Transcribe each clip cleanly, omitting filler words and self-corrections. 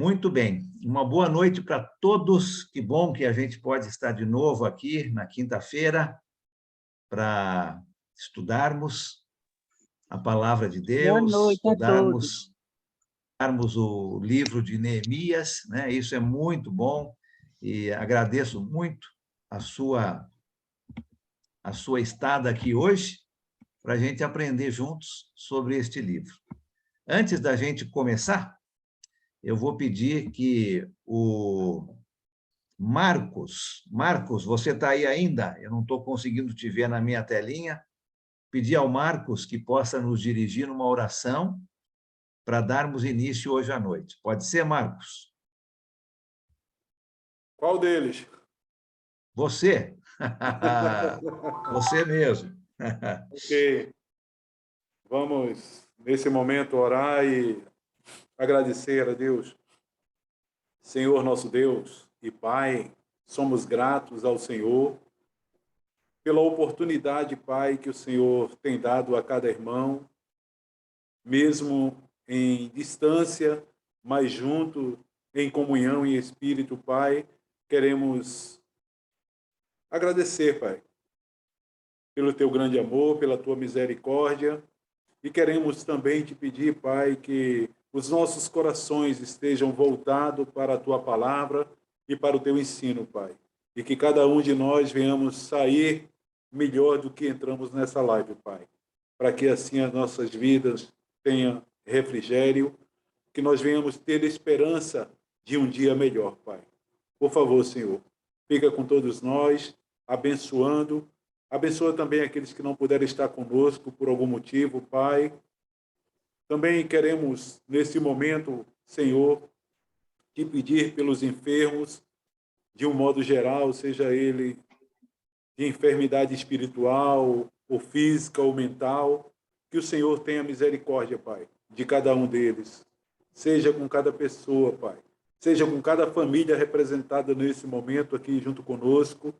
Muito bem. Uma boa noite para todos. Que bom que a gente pode estar de novo aqui na quinta-feira para estudarmos a palavra de Boa Deus, noite a todos. estudarmos o livro de Neemias, né? Isso é muito bom e agradeço muito a sua estada aqui hoje para a gente aprender juntos sobre este livro. Antes da gente começar, eu vou pedir que o Marcos, você está aí ainda? Eu não estou conseguindo te ver na minha telinha. Pedir ao Marcos que possa nos dirigir numa oração para darmos início hoje à noite. Pode ser, Marcos? Qual deles? Você. Você mesmo. Ok. Vamos, nesse momento, orar e agradecer a Deus. Senhor nosso Deus e Pai, somos gratos ao Senhor pela oportunidade, Pai, que o Senhor tem dado a cada irmão, mesmo em distância, mas junto, em comunhão em espírito, Pai. Queremos agradecer, Pai, pelo teu grande amor, pela tua misericórdia. E queremos também te pedir, Pai, que os nossos corações estejam voltados para a tua palavra e para o teu ensino, Pai. E que cada um de nós venhamos sair melhor do que entramos nessa live, Pai. Para que assim as nossas vidas tenham refrigério, que nós venhamos ter esperança de um dia melhor, Pai. Por favor, Senhor, fica com todos nós, abençoando. Abençoa também aqueles que não puderam estar conosco por algum motivo, Pai. Também queremos, nesse momento, Senhor, te pedir pelos enfermos, de um modo geral, seja ele de enfermidade espiritual, ou física, ou mental, que o Senhor tenha misericórdia, Pai, de cada um deles. Seja com cada pessoa, Pai. Seja com cada família representada nesse momento aqui junto conosco.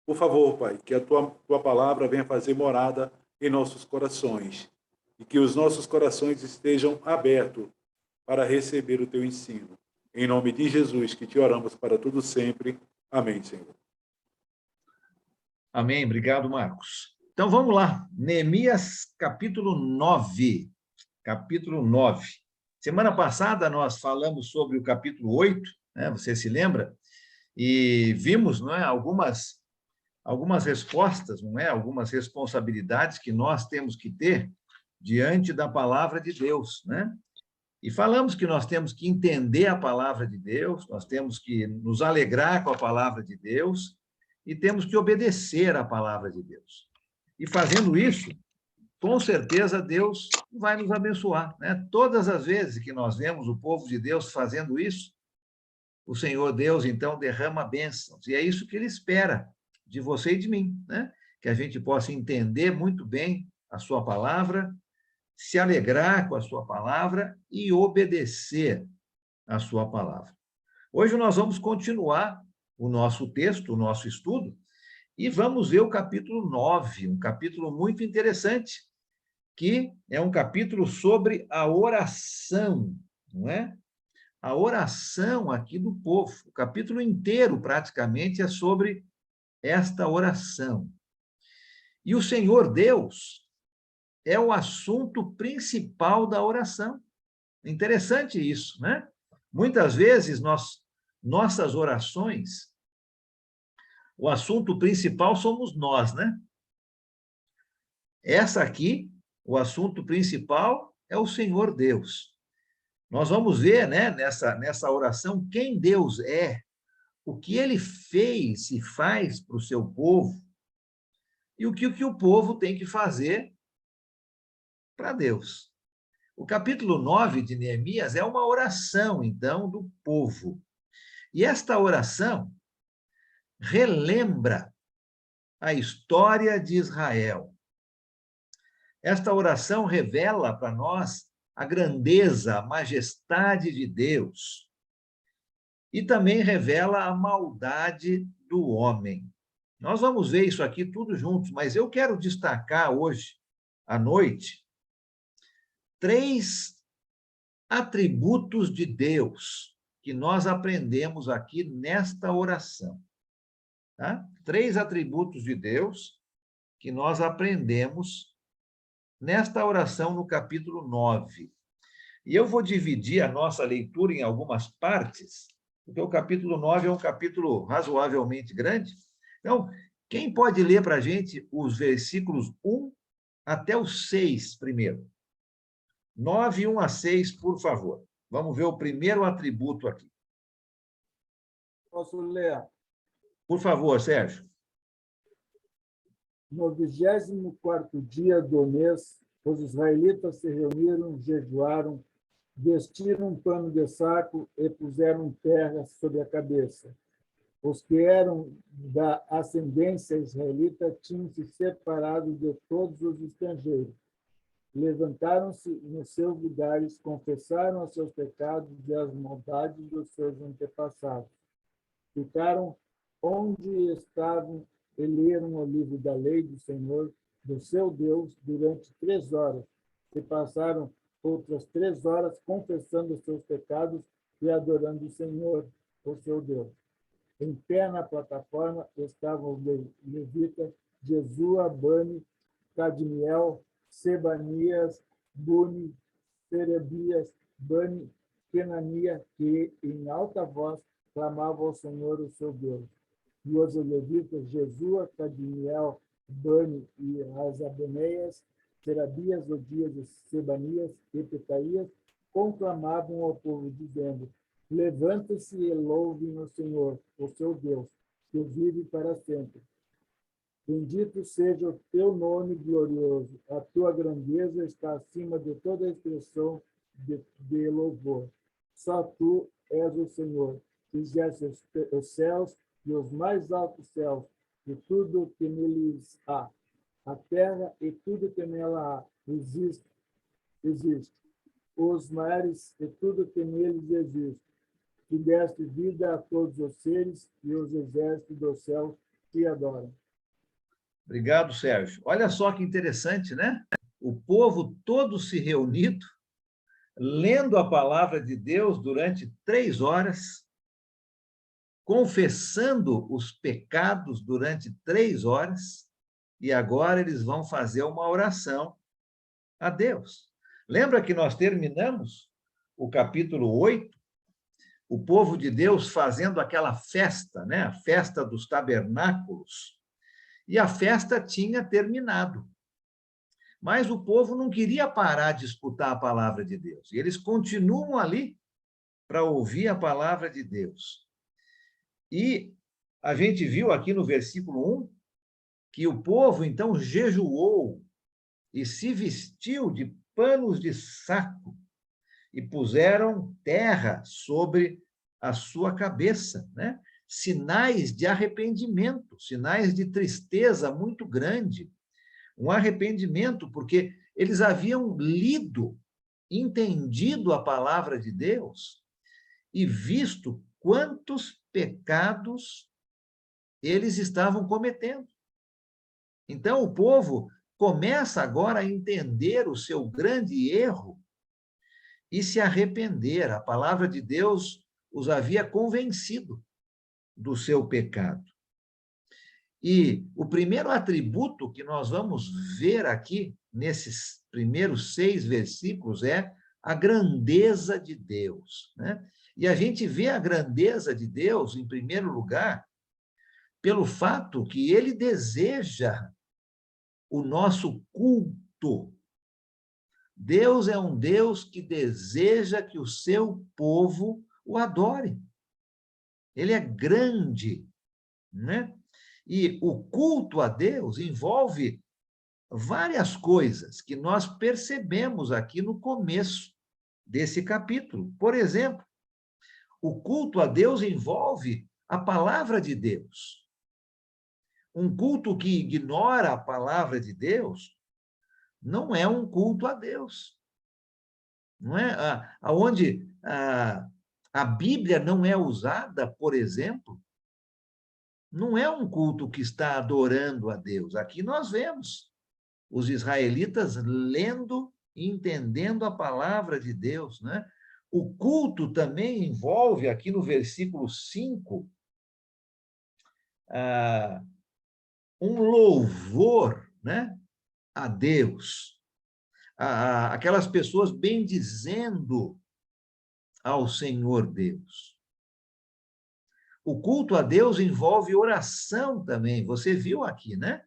Por favor, Pai, que a tua palavra venha fazer morada em nossos corações e que os nossos corações estejam abertos para receber o teu ensino. Em nome de Jesus, que te oramos para tudo sempre. Amém, Senhor. Amém. Obrigado, Marcos. Então, vamos lá. Neemias, capítulo 9. Capítulo 9. Semana passada, nós falamos sobre o capítulo 8, né? Você se lembra? E vimos, não é, algumas respostas, não é? Algumas responsabilidades que nós temos que ter diante da palavra de Deus, né? E falamos que nós temos que entender a palavra de Deus, nós temos que nos alegrar com a palavra de Deus e temos que obedecer à palavra de Deus. E fazendo isso, com certeza Deus vai nos abençoar, né? Todas as vezes que nós vemos o povo de Deus fazendo isso, o Senhor Deus, então, derrama bênçãos. E é isso que ele espera de você e de mim, né? Que a gente possa entender muito bem a sua palavra, se alegrar com a sua palavra e obedecer a sua palavra. Hoje nós vamos continuar o nosso texto, o nosso estudo, e vamos ver o capítulo 9, um capítulo muito interessante, que é um capítulo sobre a oração, não é? A oração aqui do povo. O capítulo inteiro, praticamente, é sobre esta oração. E o Senhor Deus é o assunto principal da oração. Interessante isso, né? Muitas vezes, nossas orações, o assunto principal somos nós, né? Essa aqui, o assunto principal é o Senhor Deus. Nós vamos ver, né, nessa oração, quem Deus é, o que ele fez e faz para o seu povo, e o que o povo tem que fazer para Deus. O capítulo 9 de Neemias é uma oração, então, do povo. E esta oração relembra a história de Israel. Esta oração revela para nós a grandeza, a majestade de Deus. E também revela a maldade do homem. Nós vamos ver isso aqui tudo juntos, mas eu quero destacar hoje, à noite, 3 atributos de Deus que nós aprendemos aqui nesta oração. Tá? 3 atributos de Deus que nós aprendemos nesta oração no capítulo 9. E eu vou dividir a nossa leitura em algumas partes, porque o capítulo 9 é um capítulo razoavelmente grande. Então, quem pode ler para a gente os versículos 1 até o 6 primeiro? 9, 1 a 6, por favor. Vamos ver o primeiro atributo aqui. Posso ler? Por favor, Sérgio. No 24º dia do mês, os israelitas se reuniram, jejuaram, vestiram um pano de saco e puseram terra sobre a cabeça. Os que eram da ascendência israelita tinham se separado de todos os estrangeiros. Levantaram-se nos seus lugares, confessaram os seus pecados e as maldades dos seus antepassados. Ficaram onde estavam e leram o livro da lei do Senhor, do seu Deus, durante 3 horas. E passaram outras 3 horas confessando os seus pecados e adorando o Senhor, o seu Deus. Em pé na plataforma estavam os levitas Jesua, Bani, Cadmiel, Sebanias, Buni, Serebias, Bani, Kenania, que em alta voz clamavam ao Senhor, o seu Deus. E os levitas Jesua, Cadmiel, Bani e Asabeneias, Serabias, Odias e Sebanias e Petaías conclamavam ao povo, dizendo: levanta-se e louvem o Senhor, o seu Deus, que vive para sempre. Bendito seja o teu nome glorioso. A tua grandeza está acima de toda expressão de louvor. Só tu és o Senhor. Fizeste os céus e os mais altos céus, e tudo que neles há. A terra e tudo que nela há existe. Os mares e tudo que neles existe. Que deste vida a todos os seres, e os exércitos do céu te adoram. Obrigado, Sérgio. Olha só que interessante, né? O povo todo se reunido, lendo a palavra de Deus durante 3 horas, confessando os pecados durante 3 horas, e agora eles vão fazer uma oração a Deus. Lembra que nós terminamos o capítulo 8, o povo de Deus fazendo aquela festa, né? A festa dos tabernáculos, e a festa tinha terminado. Mas o povo não queria parar de escutar a palavra de Deus. E eles continuam ali para ouvir a palavra de Deus. E a gente viu aqui no versículo 1 que o povo, então, jejuou e se vestiu de panos de saco e puseram terra sobre a sua cabeça, né? Sinais de arrependimento, sinais de tristeza muito grande, um arrependimento, porque eles haviam lido, entendido a palavra de Deus e visto quantos pecados eles estavam cometendo. Então, o povo começa agora a entender o seu grande erro e se arrepender. A palavra de Deus os havia convencido do seu pecado. E o primeiro atributo que nós vamos ver aqui, nesses primeiros 6 versículos, é a grandeza de Deus, né? E a gente vê a grandeza de Deus, em primeiro lugar, pelo fato que ele deseja o nosso culto. Deus é um Deus que deseja que o seu povo o adore. Ele é grande, né? E o culto a Deus envolve várias coisas que nós percebemos aqui no começo desse capítulo. Por exemplo, o culto a Deus envolve a palavra de Deus. Um culto que ignora a palavra de Deus não é um culto a Deus. Não é? Aonde a Bíblia não é usada, por exemplo, não é um culto que está adorando a Deus. Aqui nós vemos os israelitas lendo e entendendo a palavra de Deus, né? O culto também envolve, aqui no versículo 5, um louvor, né, a Deus. Aquelas pessoas bendizendo ao Senhor Deus. O culto a Deus envolve oração também. Você viu aqui, né?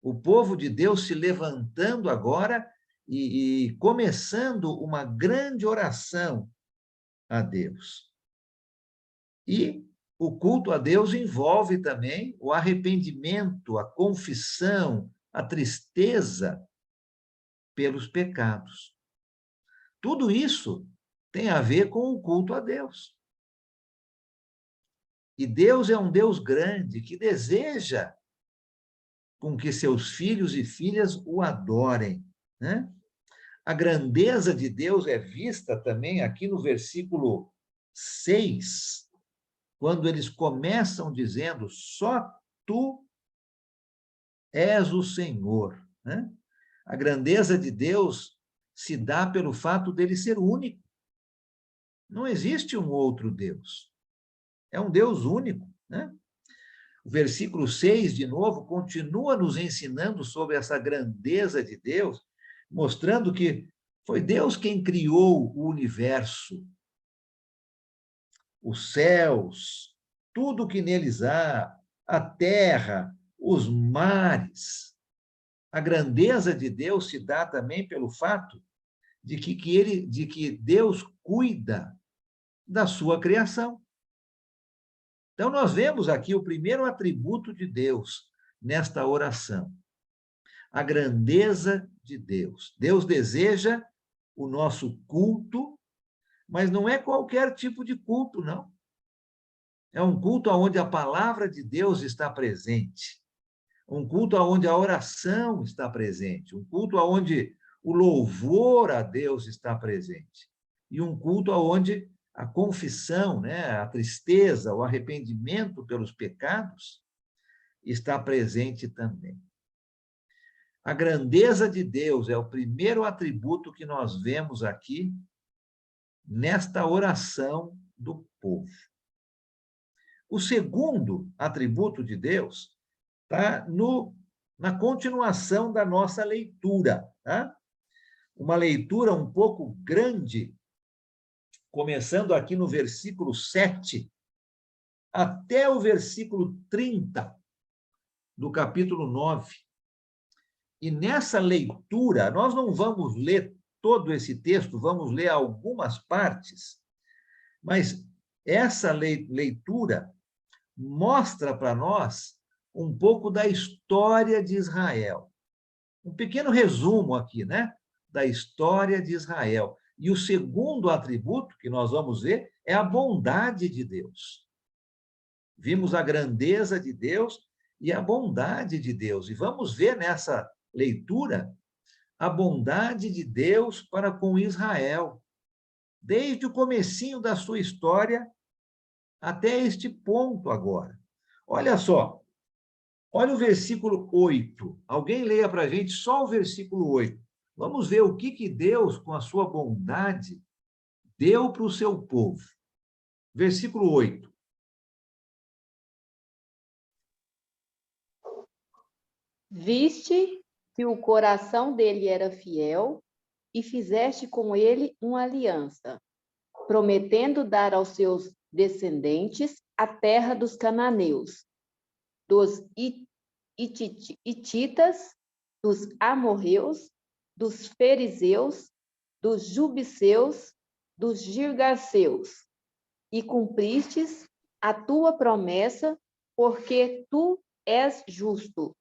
O povo de Deus se levantando agora e começando uma grande oração a Deus. E o culto a Deus envolve também o arrependimento, a confissão, a tristeza pelos pecados. Tudo isso tem a ver com o culto a Deus. E Deus é um Deus grande que deseja com que seus filhos e filhas o adorem, né? A grandeza de Deus é vista também aqui no versículo 6, quando eles começam dizendo: só tu és o Senhor, né? A grandeza de Deus se dá pelo fato dele ser único. Não existe um outro Deus. É um Deus único, né? O versículo 6, de novo, continua nos ensinando sobre essa grandeza de Deus, mostrando que foi Deus quem criou o universo, os céus, tudo que neles há, a terra, os mares. A grandeza de Deus se dá também pelo fato de que Deus cuida da sua criação. Então, nós vemos aqui o primeiro atributo de Deus nesta oração: a grandeza de Deus. Deus deseja o nosso culto, mas não é qualquer tipo de culto, não. É um culto onde a palavra de Deus está presente, um culto onde a oração está presente, um culto onde o louvor a Deus está presente, e um culto onde a confissão, né, a tristeza, o arrependimento pelos pecados está presente também. A grandeza de Deus é o primeiro atributo que nós vemos aqui nesta oração do povo. O segundo atributo de Deus está na continuação da nossa leitura, tá? Uma leitura um pouco grande, começando aqui no versículo 7, até o versículo 30 do capítulo 9. E nessa leitura, nós não vamos ler todo esse texto, vamos ler algumas partes, mas essa leitura mostra para nós um pouco da história de Israel. Um pequeno resumo aqui, né? Da história de Israel. E o segundo atributo que nós vamos ver é a bondade de Deus. Vimos a grandeza de Deus e a bondade de Deus. E vamos ver nessa leitura a bondade de Deus para com Israel, desde o comecinho da sua história até este ponto agora. Olha só, olha o versículo 8. Alguém leia para a gente só o versículo 8. Vamos ver o que Deus, com a sua bondade, deu para o seu povo. Versículo 8. Viste que o coração dele era fiel e fizeste com ele uma aliança, prometendo dar aos seus descendentes a terra dos cananeus, dos hititas, dos amorreus, dos fariseus, dos jubiceus, dos girgaceus, e cumpristes a tua promessa, porque tu és justo.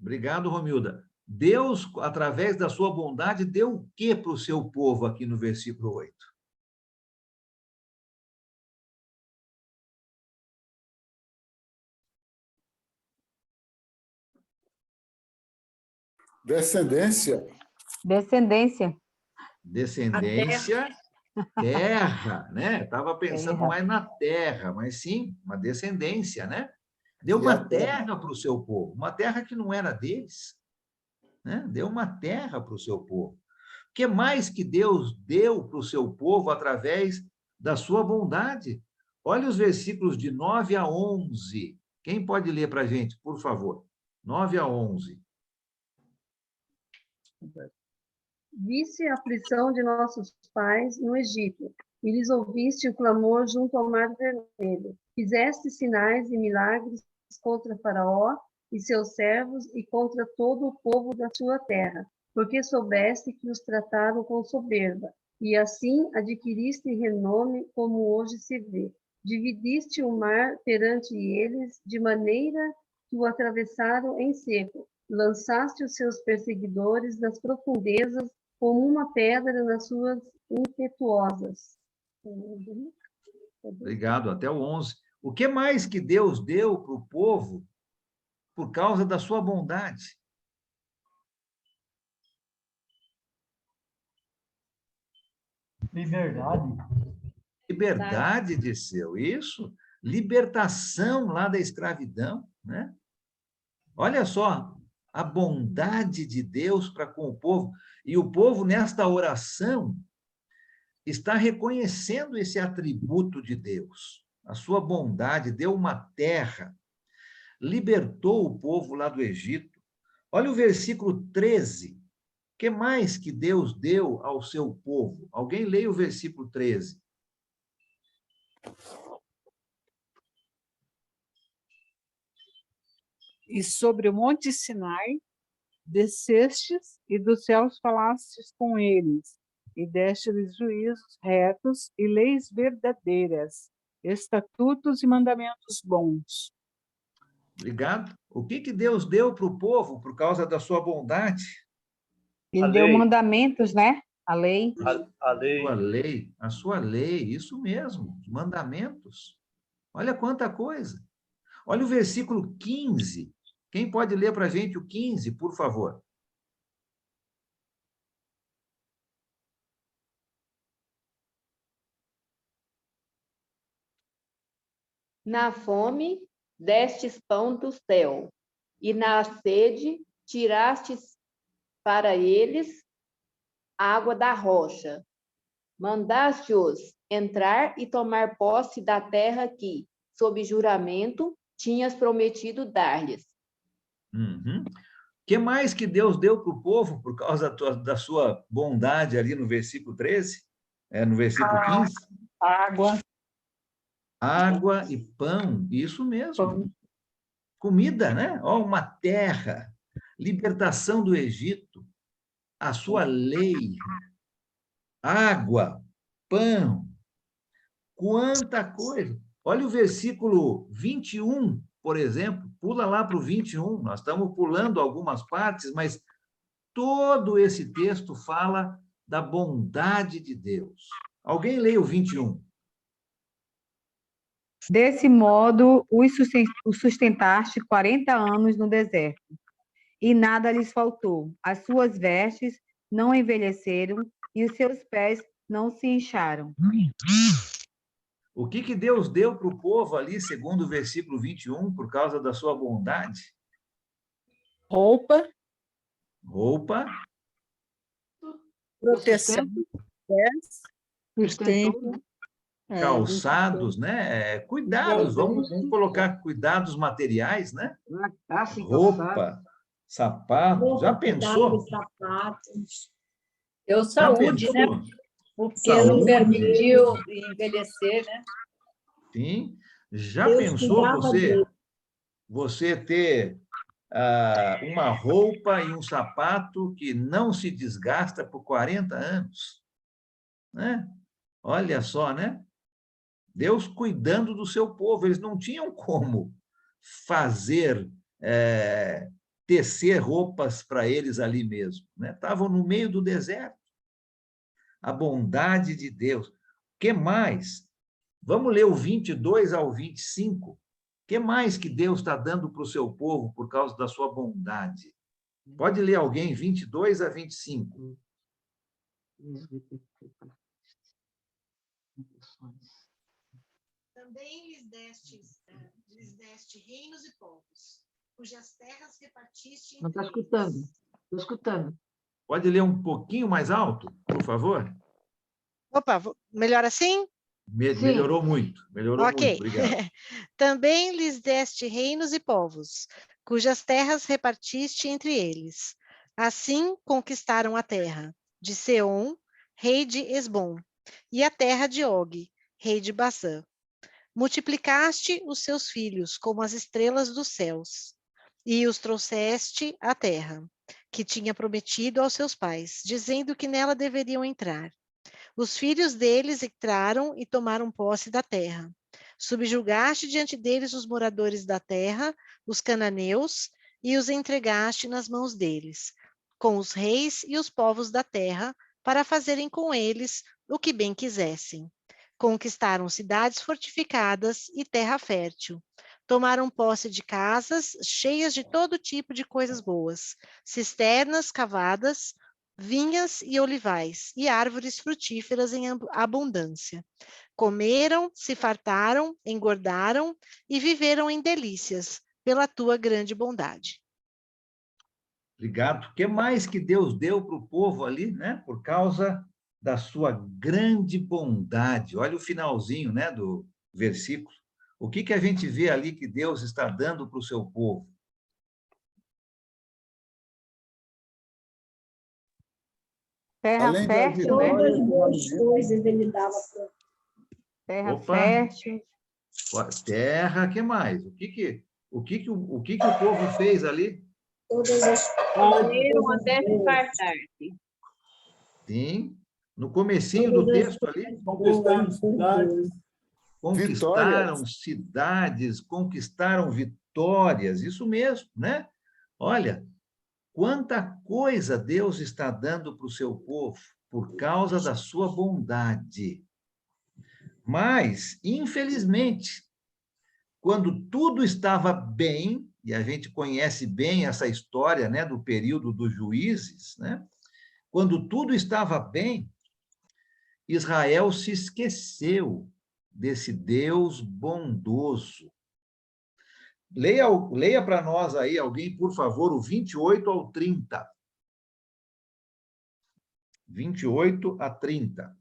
Obrigado, Romilda. Deus, através da sua bondade, deu o que para o seu povo aqui no versículo 8? Descendência. Descendência. Descendência, terra, né? Estava pensando mais na terra, mas sim, uma descendência, né? Deu uma terra para o seu povo, uma terra que não era deles, né? Deu uma terra para o seu povo. O que mais que Deus deu para o seu povo através da sua bondade? Olha os versículos de 9 a 11. Quem pode ler para a gente, por favor? 9 a 11. Viste a aflição de nossos pais no Egito, e lhes ouviste o clamor junto ao Mar Vermelho. Fizeste sinais e milagres contra Faraó e seus servos e contra todo o povo da sua terra, porque soubeste que os trataram com soberba, e assim adquiriste renome como hoje se vê. Dividiste o mar perante eles, de maneira que o atravessaram em seco. Lançaste os seus perseguidores nas profundezas, como uma pedra nas suas impetuosas. Obrigado, até o 11. O que mais que Deus deu para o povo por causa da sua bondade? Liberdade. Liberdade, Disseu, isso. Libertação lá da escravidão, né? Olha só, a bondade de Deus para com o povo. E o povo, nesta oração, está reconhecendo esse atributo de Deus. A sua bondade deu uma terra, libertou o povo lá do Egito. Olha o versículo 13. O que mais que Deus deu ao seu povo? Alguém leia o versículo 13. E sobre o monte Sinai descestes e dos céus falastes com eles, e deste-lhes juízos retos e leis verdadeiras, estatutos e mandamentos bons. Obrigado. O que Deus deu para o povo por causa da sua bondade? Ele deu mandamentos, né? A lei. A lei. A sua lei, isso mesmo, os mandamentos. Olha quanta coisa. Olha o versículo 15. Quem pode ler para a gente o 15, por favor? Na fome destes pão do céu, e na sede tirastes para eles água da rocha. Mandaste-os entrar e tomar posse da terra que, sob juramento, tinhas prometido dar-lhes. Uhum. O que mais que Deus deu para o povo por causa da sua bondade ali no versículo 13? No versículo 15? Água. Água e pão, isso mesmo. Pão. Comida, né? Ó, uma terra, libertação do Egito, a sua lei, água, pão, quanta coisa. Olha o versículo 21, por exemplo, pula lá para o 21, nós estamos pulando algumas partes, mas todo esse texto fala da bondade de Deus. Alguém leia o 21. Desse modo, os sustentaste 40 anos no deserto, e nada lhes faltou. As suas vestes não envelheceram, e os seus pés não se incharam. O que Deus deu para o povo ali, segundo o versículo 21, por causa da sua bondade? Roupa. Roupa. Proteção. Sustento. Calçados, né? Cuidados, vamos colocar cuidados materiais, né? Roupa, sapato, já pensou? Deu saúde, né? Porque não permitiu envelhecer, né? Sim. Já pensou você ter uma roupa e um sapato que não se desgasta por 40 anos? Né? Olha só, né? Deus cuidando do seu povo, eles não tinham como fazer, tecer roupas para eles ali mesmo, né? Estavam no meio do deserto. A bondade de Deus. O que mais? Vamos ler o 22 ao 25. O que mais que Deus está dando para o seu povo por causa da sua bondade? Pode ler alguém, 22 a 25. Também lhes deste reinos e povos, cujas terras repartiste. Não está escutando. Estou escutando. Pode ler um pouquinho mais alto, por favor? Opa, melhor assim? Melhorou muito, Ok. obrigado. Também lhes deste reinos e povos, cujas terras repartiste entre eles. Assim conquistaram a terra de Seom, rei de Esbom, e a terra de Og, rei de Basã. Multiplicaste os seus filhos como as estrelas dos céus, e os trouxeste à terra, que tinha prometido aos seus pais, dizendo que nela deveriam entrar. Os filhos deles entraram e tomaram posse da terra. Subjugaste diante deles os moradores da terra, os cananeus, e os entregaste nas mãos deles, com os reis e os povos da terra, para fazerem com eles o que bem quisessem. Conquistaram cidades fortificadas e terra fértil. Tomaram posse de casas cheias de todo tipo de coisas boas, cisternas cavadas, vinhas e olivais, e árvores frutíferas em abundância. Comeram, se fartaram, engordaram e viveram em delícias, pela tua grande bondade. Obrigado. O que mais que Deus deu para o povo ali, né? Por causa da sua grande bondade. Olha o finalzinho, né, do versículo. O que a gente vê ali que Deus está dando para o seu povo? Terra Além da fértil, né? vitória, Todas boas coisas ele dava para Terra Opa. fértil. Terra, que mais? O que o povo fez ali? todas as Comeram coisas até se boas. fartar-se. Sim, no comecinho do Todas as texto ali, conquistaram cidades, conquistaram cidades, conquistaram vitórias, isso mesmo, né? Olha, quanta coisa Deus está dando para o seu povo por causa da sua bondade. Mas, infelizmente, quando tudo estava bem, e a gente conhece bem essa história, né, do período dos juízes, né? Quando tudo estava bem, Israel se esqueceu desse Deus bondoso. Leia para nós aí, alguém, por favor, o 28 ao 30. 28 a 30.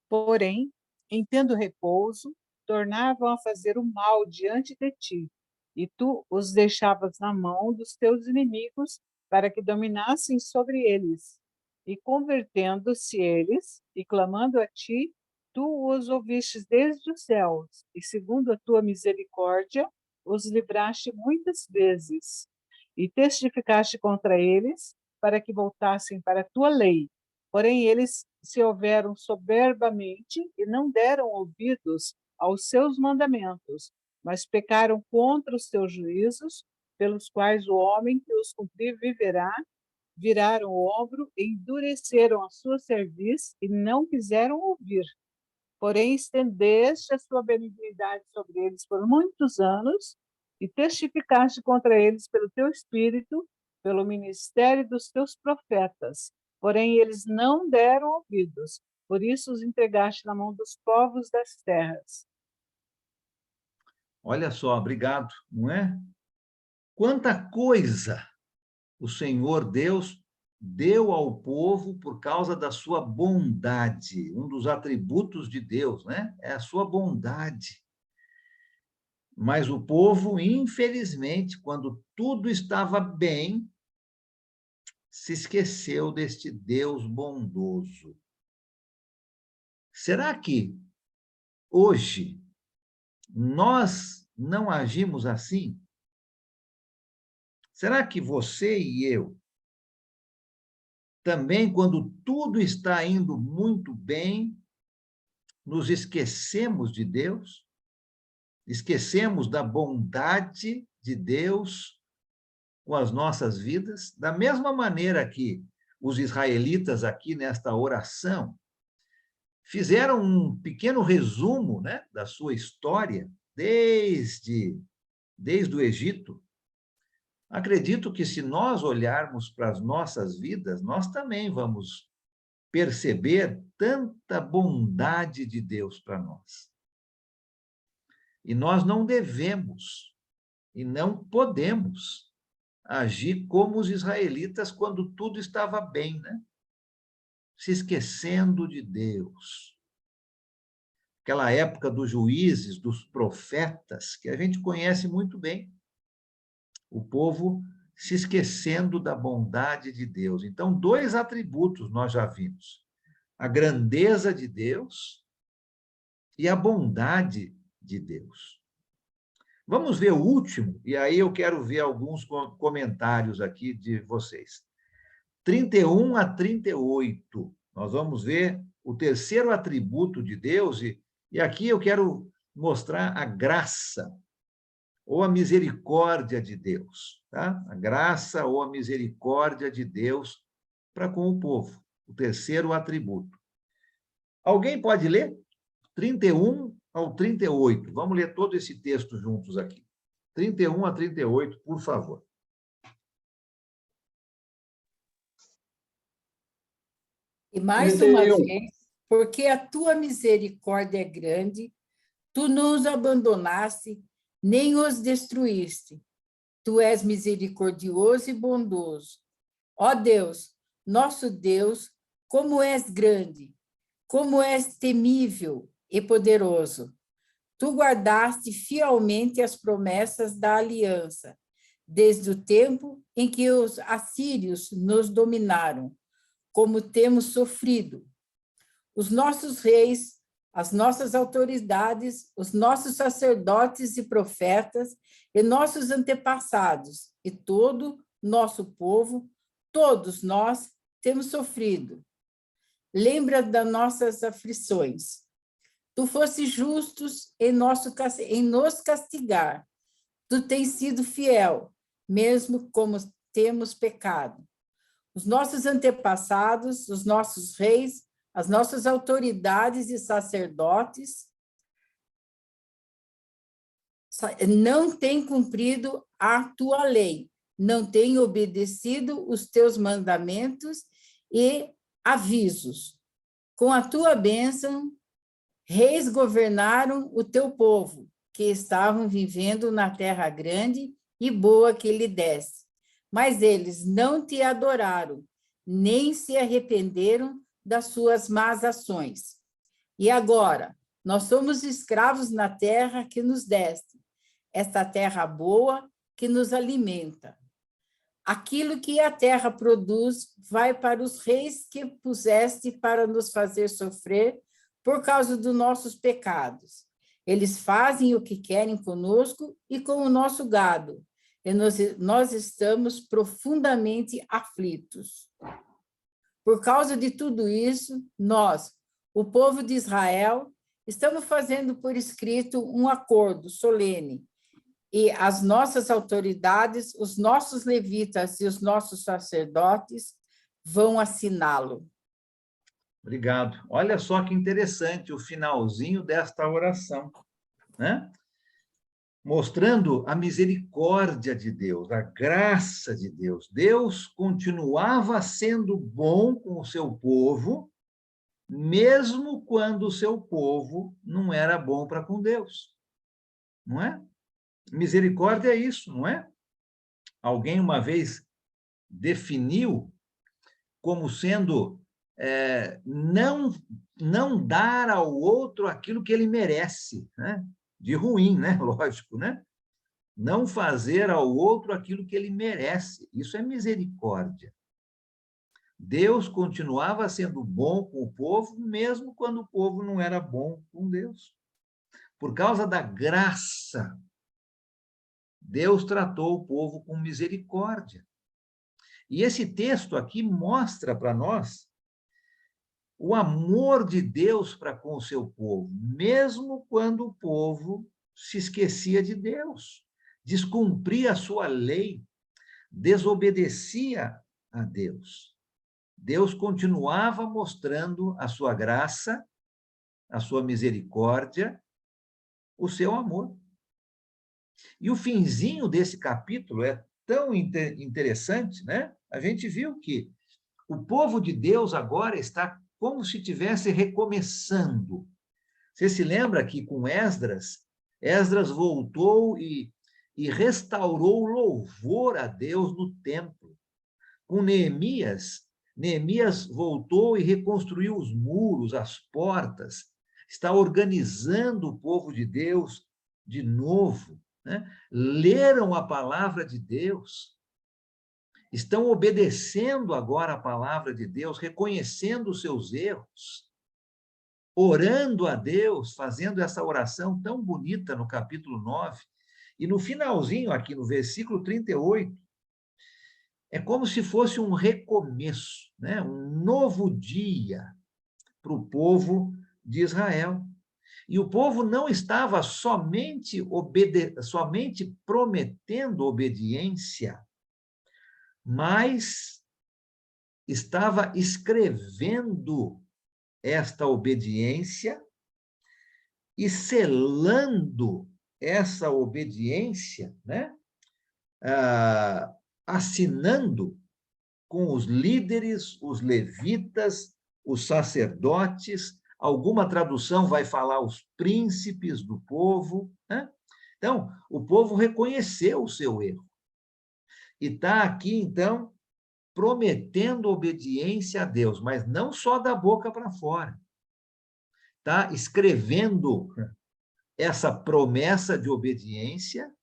Porém, em tendo repouso, tornavam a fazer o mal diante de ti, e tu os deixavas na mão dos teus inimigos para que dominassem sobre eles. E convertendo-se eles, e clamando a ti, tu os ouvistes desde os céus, e segundo a tua misericórdia, os livraste muitas vezes. E testificaste contra eles, para que voltassem para a tua lei. Porém, eles se houveram soberbamente e não deram ouvidos aos seus mandamentos, mas pecaram contra os teus juízos, pelos quais o homem que os cumprir viverá, viraram o ombro, endureceram a sua cerviz e não quiseram ouvir. Porém, estendeste a sua benignidade sobre eles por muitos anos e testificaste contra eles pelo teu espírito, pelo ministério dos teus profetas. Porém, eles não deram ouvidos, por isso os entregaste na mão dos povos das terras. Olha só, obrigado, não é? Quanta coisa o Senhor Deus deu ao povo por causa da sua bondade. Um dos atributos de Deus, né? É a sua bondade. Mas o povo, infelizmente, quando tudo estava bem, se esqueceu deste Deus bondoso. Será que hoje nós não agimos assim? Será que você e eu também, quando tudo está indo muito bem, nos esquecemos de Deus? Esquecemos da bondade de Deus com as nossas vidas? Da mesma maneira que os israelitas aqui nesta oração fizeram um pequeno resumo, né, da sua história desde o Egito. Acredito que se nós olharmos para as nossas vidas, nós também vamos perceber tanta bondade de Deus para nós. E nós não devemos E não podemos agir como os israelitas quando tudo estava bem, né? Se esquecendo de Deus. Aquela época dos juízes, dos profetas, que a gente conhece muito bem. O povo se esquecendo da bondade de Deus. Então, 2 atributos nós já vimos: a grandeza de Deus e a bondade de Deus. Vamos ver o último, e aí eu quero ver alguns comentários aqui de vocês. 31 a 38, nós vamos ver o terceiro atributo de Deus, e aqui eu quero mostrar a graça ou a misericórdia de Deus, tá? A graça ou a misericórdia de Deus para com o povo, o terceiro atributo. Alguém pode ler? 31 ao 38. Vamos ler todo esse texto juntos aqui. 31 a 38, por favor. E mais uma vez, porque a tua misericórdia é grande, tu não os abandonaste, nem os destruíste. Tu és misericordioso e bondoso. Ó Deus, nosso Deus, como és grande, como és temível e poderoso. Tu guardaste fielmente as promessas da aliança, desde o tempo em que os assírios nos dominaram, como temos sofrido. Os nossos reis, as nossas autoridades, os nossos sacerdotes e profetas, e nossos antepassados, e todo nosso povo, todos nós temos sofrido. Lembra das nossas aflições. Tu foste justos em nos castigar. Tu tens sido fiel, mesmo como temos pecado. Os nossos antepassados, os nossos reis, as nossas autoridades e sacerdotes não têm cumprido a tua lei, não têm obedecido os teus mandamentos e avisos. Com a tua bênção, reis governaram o teu povo, que estavam vivendo na terra grande e boa que lhe deste. Mas eles não te adoraram, nem se arrependeram das suas más ações. E agora, nós somos escravos na terra que nos deste, esta terra boa que nos alimenta. Aquilo que a terra produz vai para os reis que puseste para nos fazer sofrer por causa dos nossos pecados. Eles fazem o que querem conosco e com o nosso gado, e nós estamos profundamente aflitos. Por causa de tudo isso, nós, o povo de Israel, estamos fazendo por escrito um acordo solene, e as nossas autoridades, os nossos levitas e os nossos sacerdotes vão assiná-lo. Obrigado. Olha só que interessante o finalzinho desta oração, né? Mostrando a misericórdia de Deus, a graça de Deus. Deus continuava sendo bom com o seu povo, mesmo quando o seu povo não era bom para com Deus. Não é? Misericórdia é isso, não é? Alguém uma vez definiu como sendo não dar ao outro aquilo que ele merece, né? De ruim, né? Lógico, né? Não fazer ao outro aquilo que ele merece. Isso é misericórdia. Deus continuava sendo bom com o povo, mesmo quando o povo não era bom com Deus. Por causa da graça, Deus tratou o povo com misericórdia. E esse texto aqui mostra para nós o amor de Deus para com o seu povo, mesmo quando o povo se esquecia de Deus, descumpria a sua lei, desobedecia a Deus. Deus continuava mostrando a sua graça, a sua misericórdia, o seu amor. E o finzinho desse capítulo é tão interessante, né? A gente viu que o povo de Deus agora está como se estivesse recomeçando. Você se lembra que com Esdras voltou e e restaurou o louvor a Deus no templo. Com Neemias, Neemias voltou e reconstruiu os muros, as portas, está organizando o povo de Deus de novo, né? Leram a palavra de Deus, estão obedecendo agora a palavra de Deus, reconhecendo os seus erros, orando a Deus, fazendo essa oração tão bonita no capítulo 9. E no finalzinho, aqui no versículo 38, é como se fosse um recomeço, né? Um novo dia para o povo de Israel. E o povo não estava somente prometendo obediência, mas estava escrevendo esta obediência e selando essa obediência, né? Assinando com os líderes, os levitas, os sacerdotes, alguma tradução vai falar os príncipes do povo, né? Então, o povo reconheceu o seu erro. E está aqui, então, prometendo obediência a Deus, mas não só da boca para fora. Está escrevendo essa promessa de obediência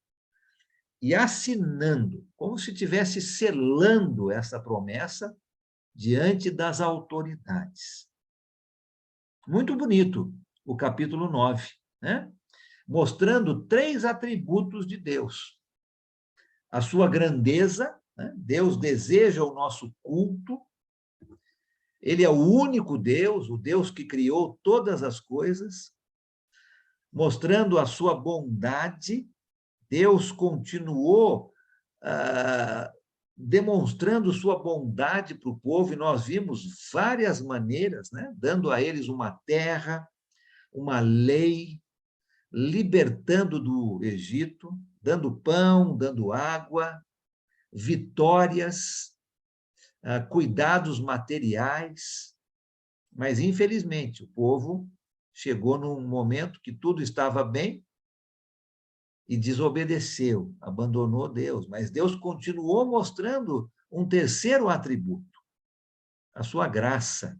e assinando, como se estivesse selando essa promessa diante das autoridades. Muito bonito o capítulo 9, né? Mostrando 3 atributos de Deus. A sua grandeza, né? Deus deseja o nosso culto, ele é o único Deus, o Deus que criou todas as coisas, mostrando a sua bondade. Deus continuou demonstrando sua bondade para o povo, e nós vimos várias maneiras, né? Dando a eles uma terra, uma lei, libertando do Egito, dando pão, dando água, vitórias, cuidados materiais. Mas, infelizmente, o povo chegou num momento que tudo estava bem e desobedeceu, abandonou Deus. Mas Deus continuou mostrando um terceiro atributo, a sua graça,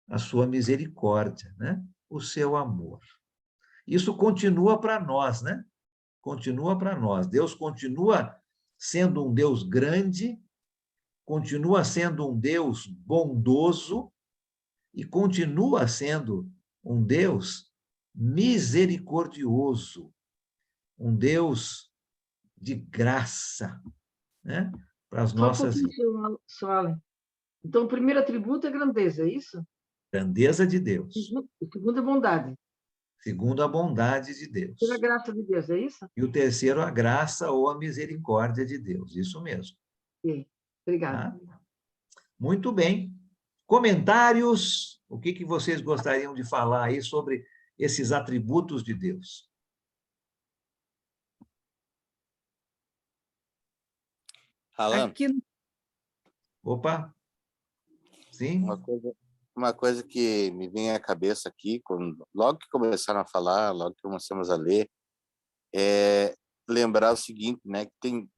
a sua misericórdia, né? O seu amor. Isso continua para nós, né? Continua para nós. Deus continua sendo um Deus grande, continua sendo um Deus bondoso e continua sendo um Deus misericordioso, um Deus de graça, né? Para as nossas vidas. Sr. Allen. Então, o primeiro atributo é grandeza, é isso? Grandeza de Deus. O segundo é bondade. Segundo a bondade de Deus. Pela graça de Deus, é isso? E o terceiro, a graça ou a misericórdia de Deus. Isso mesmo. Sim. Obrigada. Tá? Muito bem. Comentários? O que vocês gostariam de falar aí sobre esses atributos de Deus? Alan, Aqui... Opa. Sim? Uma coisa que me vem à cabeça aqui, logo que começaram a falar, logo que começamos a ler, é lembrar o seguinte, né? Que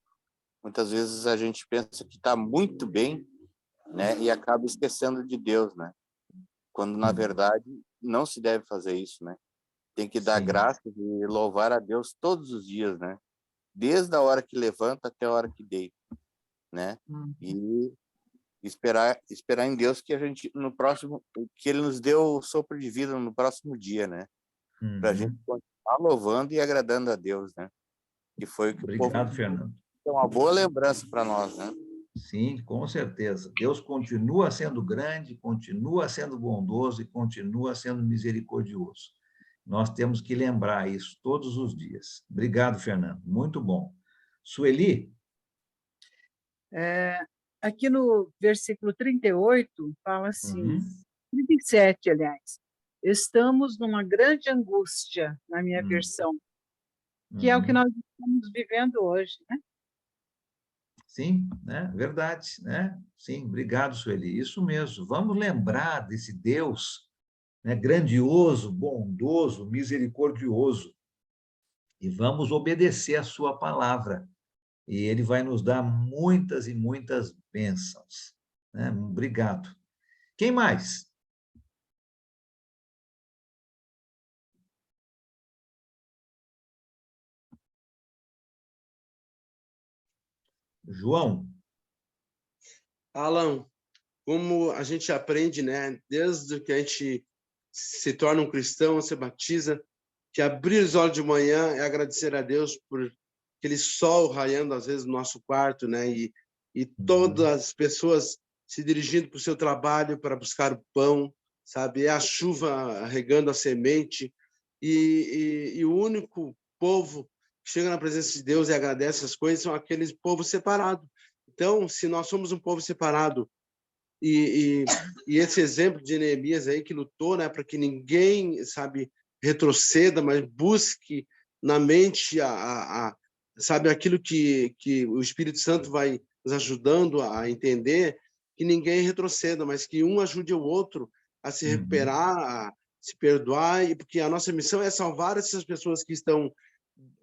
muitas vezes a gente pensa que está muito bem, né? E acaba esquecendo de Deus, né? Quando, na verdade, não se deve fazer isso, né? Tem que dar graça e louvar a Deus todos os dias, né? Desde a hora que levanta até a hora que deita, né? E esperar em Deus que a gente que ele nos dê o sopro de vida no próximo dia, né? Para a gente continuar louvando e agradando a Deus, né? Que foi o que Obrigado, Fernando. É uma boa lembrança para nós, né? Sim, com certeza. Deus continua sendo grande, continua sendo bondoso e continua sendo misericordioso. Nós temos que lembrar isso todos os dias. Obrigado, Fernando. Muito bom. Sueli? Aqui no versículo 38, fala assim, 37, aliás, estamos numa grande angústia, na minha versão, que é o que nós estamos vivendo hoje, né? Sim, né? Verdade, né? Sim, obrigado, Sueli. Isso mesmo. Vamos lembrar desse Deus, né? Grandioso, bondoso, misericordioso. e vamos obedecer a sua palavra. E ele vai nos dar muitas e muitas bênçãos, né? Obrigado. Quem mais? João. Alan, como a gente aprende, né, desde que a gente se torna um cristão, se batiza, que abrir os olhos de manhã é agradecer a Deus por aquele sol raiando às vezes no nosso quarto, né, e todas as pessoas se dirigindo para o seu trabalho para buscar o pão, sabe? É a chuva regando a semente, e o único povo que chega na presença de Deus e agradece as coisas são aqueles povos separados. Então, se nós somos um povo separado, e esse exemplo de Neemias aí que lutou, né, para que ninguém, sabe, retroceda, mas busque na mente sabe, aquilo que o Espírito Santo vai nos ajudando a entender, que ninguém retroceda, mas que um ajude o outro a se recuperar, a se perdoar, e porque a nossa missão é salvar essas pessoas que estão,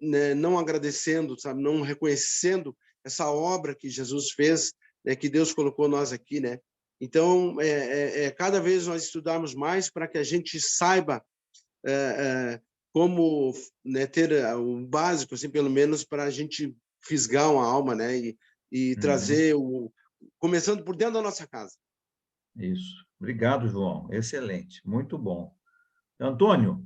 né, não agradecendo, sabe, não reconhecendo essa obra que Jesus fez, né, que Deus colocou nós aqui, né? Então, cada vez nós estudarmos mais para que a gente saiba como, né, ter o básico, assim, pelo menos para a gente fisgar uma alma, né, e trazer começando por dentro da nossa casa. Isso. Obrigado, João. Excelente. Muito bom. Antônio.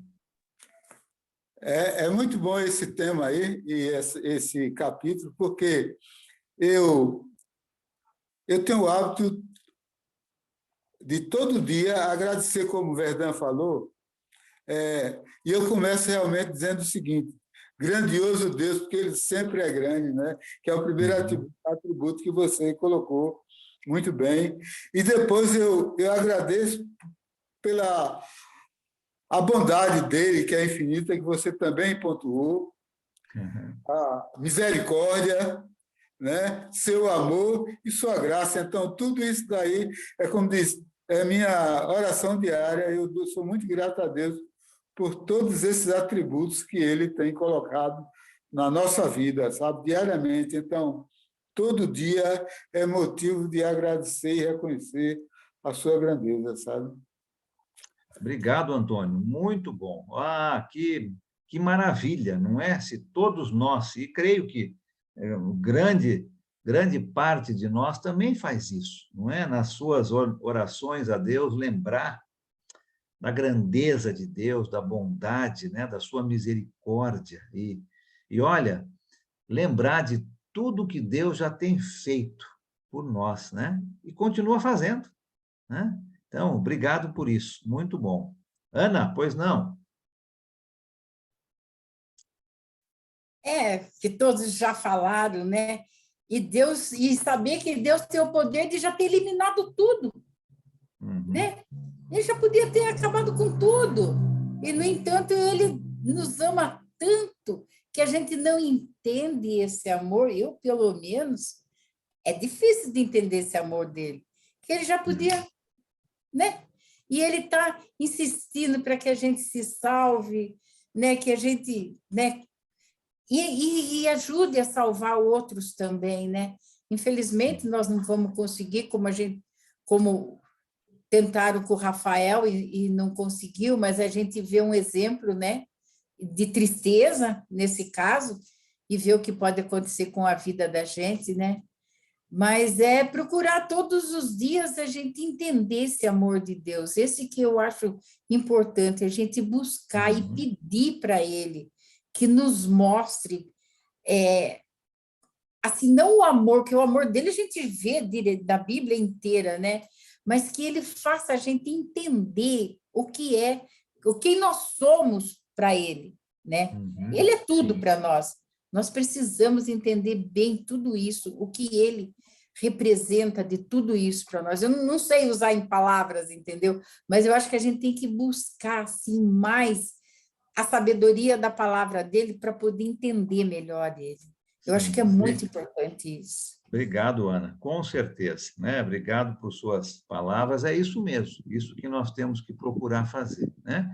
É muito bom esse tema aí, e esse capítulo, porque eu tenho o hábito de todo dia agradecer, como o Verdão falou, e eu começo realmente dizendo o seguinte: grandioso Deus, porque Ele sempre é grande, né? Que é o primeiro atributo que você colocou muito bem. E depois eu agradeço pela a bondade dele, que é infinita, que você também pontuou, a misericórdia, né? Seu amor e sua graça. Então, tudo isso daí é, como diz, é minha oração diária. Eu sou muito grato a Deus por todos esses atributos que Ele tem colocado na nossa vida, sabe, diariamente. Então, todo dia é motivo de agradecer e reconhecer a sua grandeza, sabe? Obrigado, Antônio. Muito bom. Que maravilha, não é? Se todos nós, e creio que grande parte de nós também faz isso, não é? Nas suas orações a Deus, lembrar da grandeza de Deus, da bondade, né? Da sua misericórdia. E olha, lembrar de tudo que Deus já tem feito por nós, né? E continua fazendo, né? Então, obrigado por isso, muito bom. Ana, pois não? Que todos já falaram, né? E saber que Deus tem o poder de já ter eliminado tudo, né? Ele já podia ter acabado com tudo. E, no entanto, Ele nos ama tanto que a gente não entende esse amor. Eu, pelo menos, é difícil de entender esse amor dele. Que Ele já podia, né? E Ele está insistindo para que a gente se salve, né? Que a gente, né? E ajude a salvar outros também, né? Infelizmente, nós não vamos conseguir, como tentaram com o Rafael e não conseguiu, mas a gente vê um exemplo, né, de tristeza nesse caso, e vê o que pode acontecer com a vida da gente, né? Mas é procurar todos os dias a gente entender esse amor de Deus, esse que eu acho importante, a gente buscar e pedir para Ele que nos mostre, assim, não o amor, que o amor dele a gente vê da Bíblia inteira, né? Mas que ele faça a gente entender o que nós somos para ele, né? Ele é tudo para nós. Nós precisamos entender bem tudo isso, o que ele representa de tudo isso para nós. Eu não sei usar em palavras, entendeu? Mas eu acho que a gente tem que buscar assim mais a sabedoria da palavra dele para poder entender melhor ele. Eu acho que é muito importante isso. Obrigado, Ana, com certeza, né? Obrigado por suas palavras, é isso mesmo, isso que nós temos que procurar fazer, né?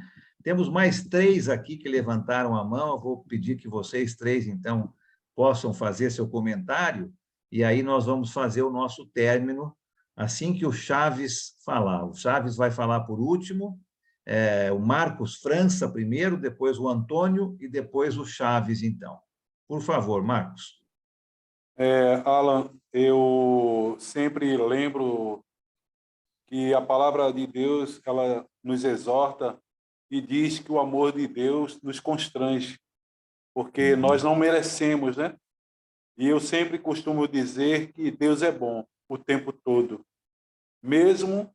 Temos mais 3 aqui que levantaram a mão. Eu vou pedir que vocês 3, então, possam fazer seu comentário, e aí nós vamos fazer o nosso término assim que o Chaves falar. O Chaves vai falar por último, o Marcos França primeiro, depois o Antônio e depois o Chaves, então. Por favor, Marcos. Alan, eu sempre lembro que a palavra de Deus, ela nos exorta e diz que o amor de Deus nos constrange, porque nós não merecemos, né? E eu sempre costumo dizer que Deus é bom o tempo todo. Mesmo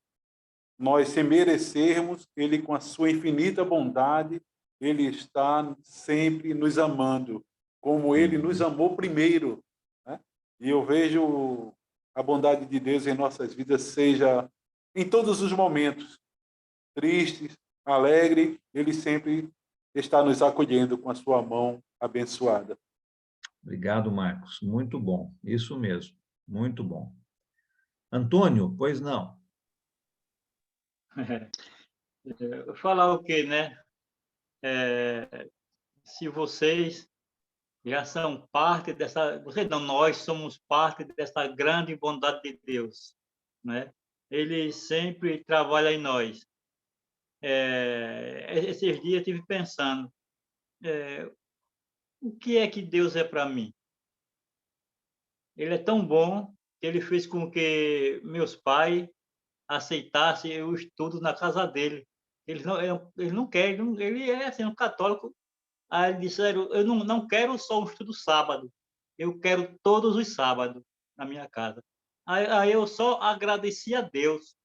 nós sem merecermos, Ele, com a sua infinita bondade, Ele está sempre nos amando, como Ele nos amou primeiro, né? E eu vejo a bondade de Deus em nossas vidas, seja em todos os momentos, tristes, alegres, Ele sempre está nos acolhendo com a sua mão abençoada. Obrigado, Marcos. Muito bom. Isso mesmo. Muito bom. Antônio, pois não. Falar o quê, né? Se vocês já são parte dessa... nós somos parte dessa grande bondade de Deus, né? Ele sempre trabalha em nós. Esses dias eu estive pensando, o que é que Deus é para mim? Ele é tão bom que ele fez com que meus pais aceitassem o estudo na casa dele. Ele não quer, ele é assim, um católico. Aí eles disseram, eu não quero só um estudo sábado, eu quero todos os sábados na minha casa. Aí eu só agradeci a Deus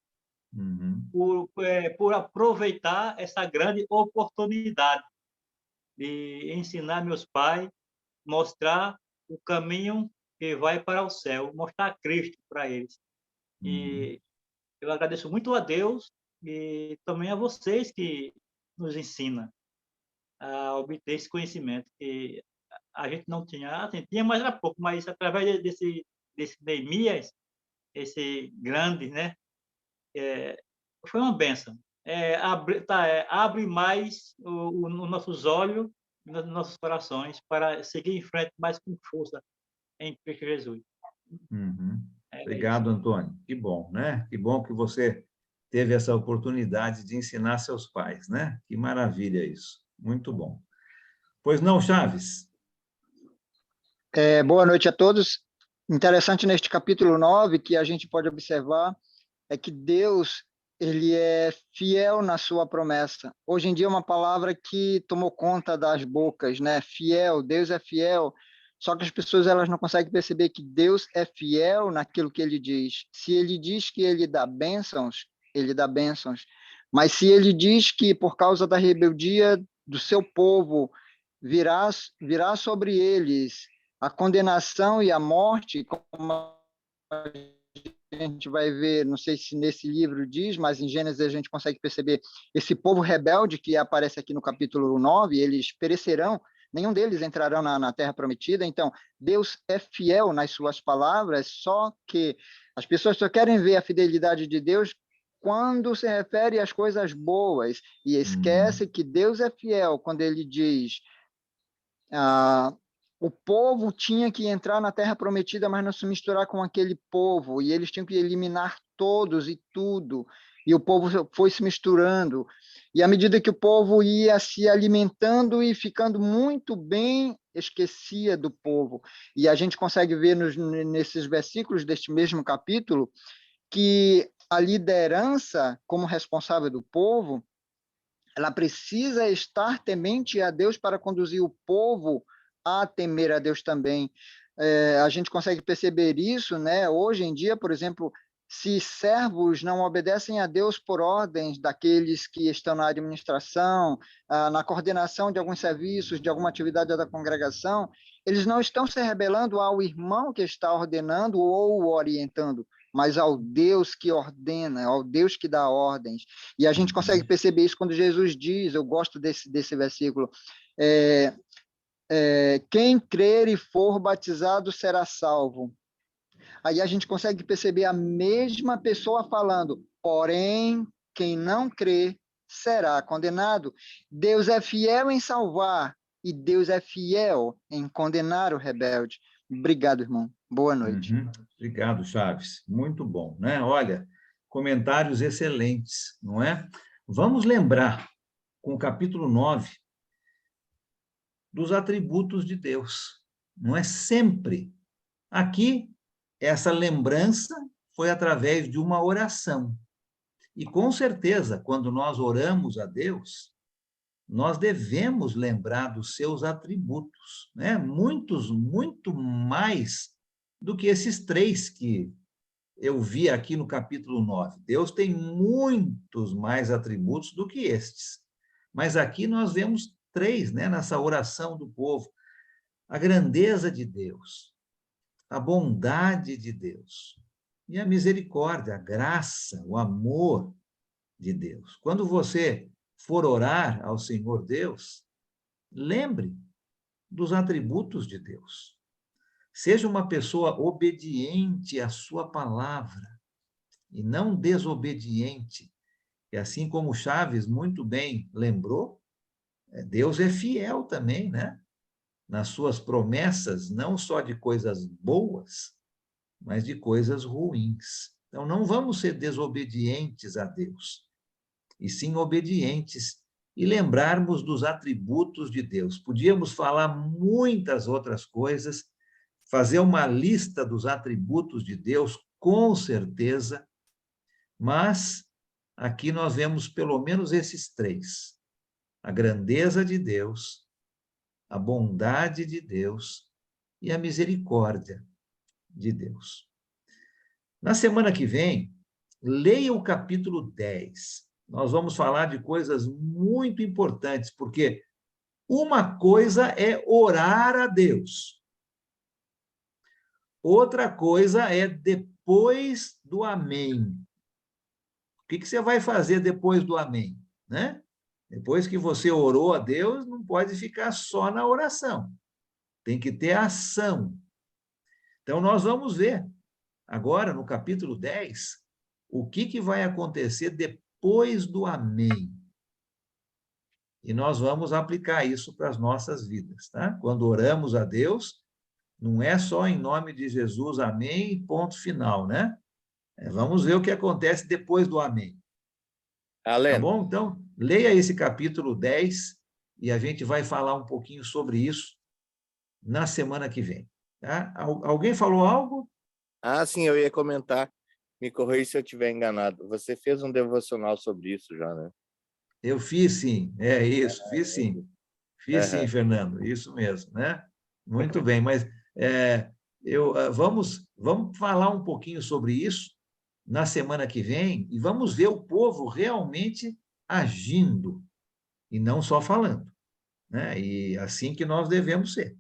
por aproveitar essa grande oportunidade de ensinar meus pais, mostrar o caminho que vai para o céu, mostrar Cristo para eles. E eu agradeço muito a Deus e também a vocês que nos ensinam a obter esse conhecimento que a gente não tinha, tinha, mas era pouco, mas através desse Neemias, esse grande, né, foi uma bênção. Abre mais os nossos olhos, os nossos corações para seguir em frente mais com força em Cristo Jesus. Obrigado, Antônio. Que bom, né? Que bom que você teve essa oportunidade de ensinar seus pais, né? Que maravilha isso. Muito bom. Pois não, Chaves? Boa noite a todos. Interessante neste capítulo 9 que a gente pode observar é que Deus, ele é fiel na sua promessa. Hoje em dia é uma palavra que tomou conta das bocas, né? Fiel, Deus é fiel. Só que as pessoas elas não conseguem perceber que Deus é fiel naquilo que ele diz. Se ele diz que ele dá bênçãos, ele dá bênçãos. Mas se ele diz que por causa da rebeldia do seu povo virá sobre eles a condenação e a morte, como a gente vai ver, não sei se nesse livro diz, mas em Gênesis a gente consegue perceber esse povo rebelde que aparece aqui no capítulo 9, eles perecerão, nenhum deles entrarão na terra prometida. Então, Deus é fiel nas suas palavras, só que as pessoas só querem ver a fidelidade de Deus quando se refere às coisas boas, e esquece que Deus é fiel quando ele diz o povo tinha que entrar na terra prometida, mas não se misturar com aquele povo, e eles tinham que eliminar todos e tudo, e o povo foi se misturando, e à medida que o povo ia se alimentando e ficando muito bem, esquecia do povo. E a gente consegue ver nesses versículos deste mesmo capítulo que a liderança, como responsável do povo, ela precisa estar temente a Deus para conduzir o povo a temer a Deus também. A gente consegue perceber isso, né? Hoje em dia, por exemplo, se servos não obedecem a Deus por ordens daqueles que estão na administração, na coordenação de alguns serviços, de alguma atividade da congregação, eles não estão se rebelando ao irmão que está ordenando ou orientando, mas ao Deus que ordena, ao Deus que dá ordens. E a gente consegue perceber isso quando Jesus diz, eu gosto desse versículo, quem crer e for batizado será salvo. Aí a gente consegue perceber a mesma pessoa falando, porém, quem não crê será condenado. Deus é fiel em salvar e Deus é fiel em condenar o rebelde. Obrigado, irmão. Boa noite. Obrigado, Chaves. Muito bom, né? Olha, comentários excelentes, não é? Vamos lembrar, com o capítulo 9, dos atributos de Deus. Não é sempre. Aqui, essa lembrança foi através de uma oração. E, com certeza, quando nós oramos a Deus, nós devemos lembrar dos seus atributos, né? Muito mais do que esses 3 que eu vi aqui no capítulo 9. Deus tem muitos mais atributos do que estes. Mas aqui nós vemos 3, né, nessa oração do povo. A grandeza de Deus, a bondade de Deus e a misericórdia, a graça, o amor de Deus. Quando você for orar ao Senhor Deus, lembre dos atributos de Deus. Seja uma pessoa obediente à sua palavra e não desobediente. E assim como Chaves muito bem lembrou, Deus é fiel também, né? Nas suas promessas, não só de coisas boas, mas de coisas ruins. Então, não vamos ser desobedientes a Deus, e sim obedientes e lembrarmos dos atributos de Deus. Podíamos falar muitas outras coisas, fazer uma lista dos atributos de Deus, com certeza, mas aqui nós vemos pelo menos esses 3. A grandeza de Deus, a bondade de Deus e a misericórdia de Deus. Na semana que vem, leia o capítulo 10. Nós vamos falar de coisas muito importantes, porque uma coisa é orar a Deus. Outra coisa é depois do amém. O que você vai fazer depois do amém, né? Depois que você orou a Deus, não pode ficar só na oração. Tem que ter ação. Então, nós vamos ver agora, no capítulo 10, o que vai acontecer depois do amém. E nós vamos aplicar isso para as nossas vidas, tá? Quando oramos a Deus, não é só em nome de Jesus, amém, e ponto final, né? Vamos ver o que acontece depois do amém. Tá bom? Então, leia esse capítulo 10 e a gente vai falar um pouquinho sobre isso na semana que vem. Tá? Alguém falou algo? Ah, sim, eu ia comentar. Me corrija se eu estiver enganado. Você fez um devocional sobre isso já, né? Eu fiz, sim. É isso, fiz sim. Fiz sim, Fernando, isso mesmo, né? Muito bem, mas vamos falar um pouquinho sobre isso na semana que vem e vamos ver o povo realmente agindo e não só falando, né? E assim que nós devemos ser.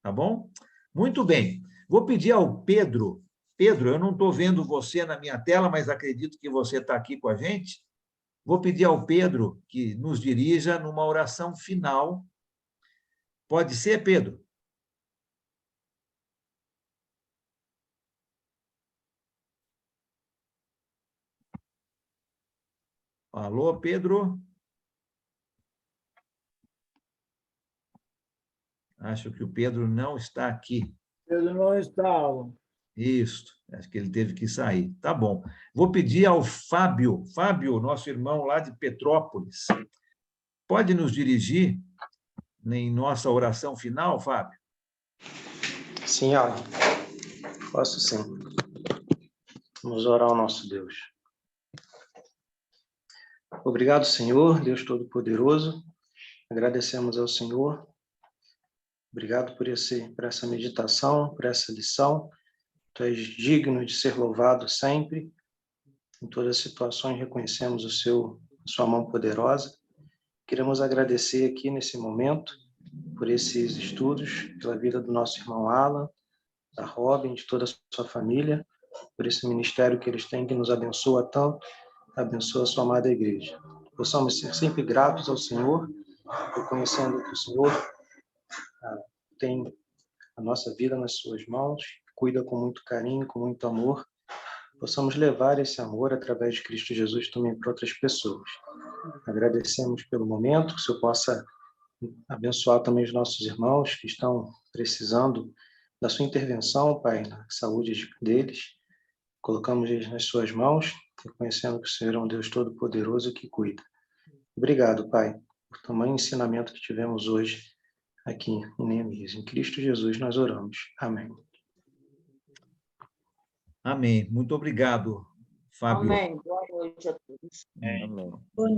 Tá bom? Muito bem. Vou pedir ao Pedro. Pedro, eu não estou vendo você na minha tela, mas acredito que você está aqui com a gente. Vou pedir ao Pedro que nos dirija numa oração final. Pode ser, Pedro? Alô, Pedro? Acho que o Pedro não está aqui. Pedro não está, Alan. Isso, acho que ele teve que sair. Tá bom. Vou pedir ao Fábio, nosso irmão lá de Petrópolis. Pode nos dirigir em nossa oração final, Fábio? Sim, Alan. Posso sim. Vamos orar ao nosso Deus. Obrigado, Senhor, Deus Todo-Poderoso. Agradecemos ao Senhor. Obrigado por essa meditação, por essa lição. Tu és digno de ser louvado sempre. Em todas as situações reconhecemos a sua mão poderosa. Queremos agradecer aqui nesse momento por esses estudos, pela vida do nosso irmão Alan, da Robin, de toda a sua família, por esse ministério que eles têm que nos abençoa tanto, abençoa a sua amada igreja. Possamos ser sempre gratos ao Senhor, reconhecendo que o Senhor tem a nossa vida nas suas mãos, cuida com muito carinho, com muito amor, possamos levar esse amor através de Cristo Jesus também para outras pessoas. Agradecemos pelo momento, que o Senhor possa abençoar também os nossos irmãos que estão precisando da sua intervenção, Pai, na saúde deles. Colocamos eles nas suas mãos, reconhecendo que o Senhor é um Deus todo-poderoso que cuida. Obrigado, Pai, por tamanho ensinamento que tivemos hoje aqui em Neemias. Em Cristo Jesus nós oramos. Amém. Amém. Muito obrigado, Fábio. Amém. Boa noite a todos. Amém. Boa noite.